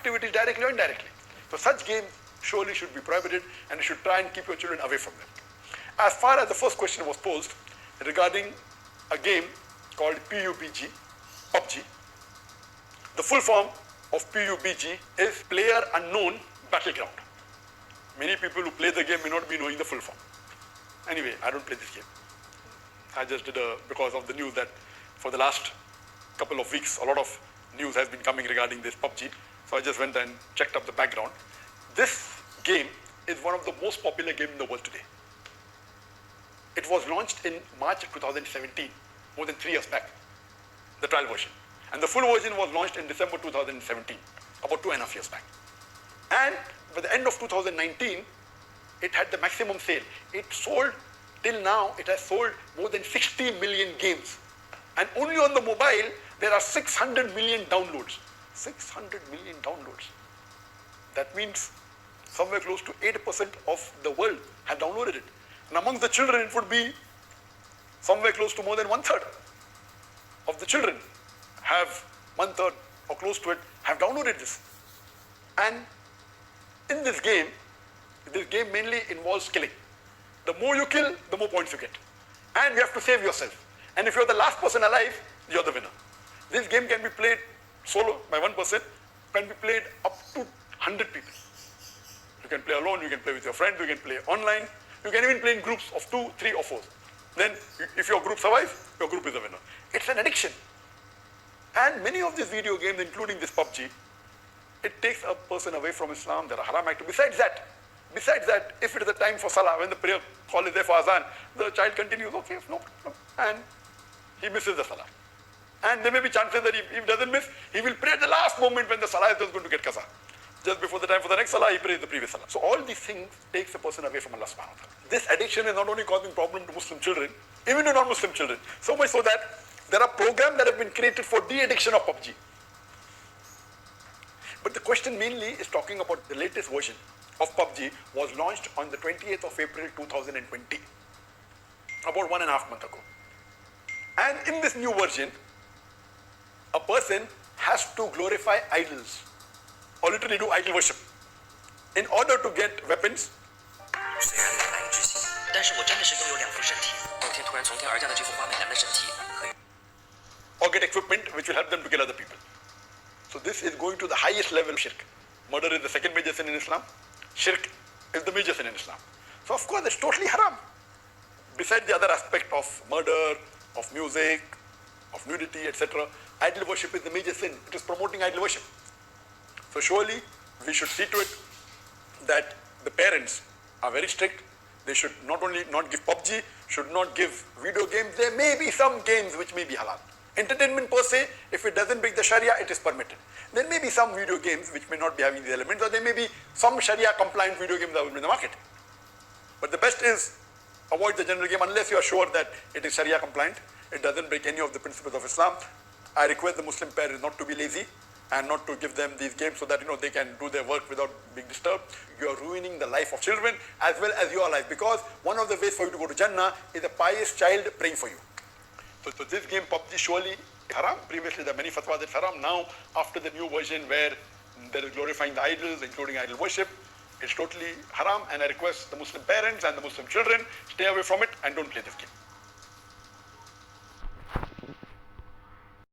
activities directly or indirectly. So such games surely should be prohibited, and you should try and keep your children away from them. As far as the first question was posed regarding a game called PUBG, PUBG, the full form of PUBG is Player Unknown Battleground. Many people who play the game may not be knowing the full form. Anyway, I don't play this game. I just did because of the news that for the last couple of weeks, a lot of news has been coming regarding this PUBG. So I just went and checked up the background. This game is one of the most popular games in the world today. It was launched in March 2017, more than 3 years back, the trial version. And the full version was launched in December 2017, about 2.5 years back. And by the end of 2019, it had the maximum sale. It sold, till now, it has sold more than 60 million games. And only on the mobile, there are 600 million downloads. 600 million downloads. That means somewhere close to 8% of the world have downloaded it. And among the children, it would be somewhere close to more than 1/3 of the children have 1/3 or close to it have downloaded this. And in this game mainly involves killing. The more you kill, the more points you get. And you have to save yourself. And if you're the last person alive, you're the winner. This game can be played solo by one person, can be played up to 100 people. You can play alone, you can play with your friends, you can play online, you can even play in groups of 2, 3 or 4. Then if your group survives, your group is the winner. It's an addiction. And many of these video games, including this PUBG, it takes a person away from Islam. There are haram activities. Besides that, if it is the time for salah, when the prayer call is there for azan, the child continues, okay, no problem, and he misses the salah. And there may be chances that if he doesn't miss, he will pray at the last moment when the salah is just going to get qaza. Just before the time for the next salah, he prays the previous salah. So all these things takes a person away from Allah subhanahu wa ta'ala. This addiction is not only causing problem to Muslim children, even to non-Muslim children. So much so that there are programs that have been created for de-addiction of PUBG. But the question mainly is talking about the latest version of PUBG was launched on the 28th of April 2020, about 1.5 months ago. And in this new version, a person has to glorify idols, or literally do idol worship, in order to get weapons. Or get equipment which will help them to kill other people. So this is going to the highest level of shirk. Murder is the second major sin in Islam. Shirk is the major sin in Islam. So of course it's totally haram. Besides the other aspect of murder, of music, of nudity, etc., idol worship is the major sin. It is promoting idol worship. So surely we should see to it that the parents are very strict. They should not only not give PUBG, should not give video games. There may be some games which may be halal. Entertainment per se, if it doesn't break the Sharia, it is permitted. There may be some video games which may not be having the elements, or there may be some Sharia compliant video games that will be in the market. But the best is avoid the general game unless you are sure that it is Sharia compliant. It doesn't break any of the principles of Islam. I request the Muslim parents not to be lazy and not to give them these games so that they can do their work without being disturbed. You are ruining the life of children as well as your life, because one of the ways for you to go to Jannah is a pious child praying for you. So this game PUBG surely haram. Previously there are many fatwas it's haram. Now after the new version where there is glorifying the idols, including idol worship, it's totally haram, and I request the Muslim parents and the Muslim children stay away from it and don't play this game.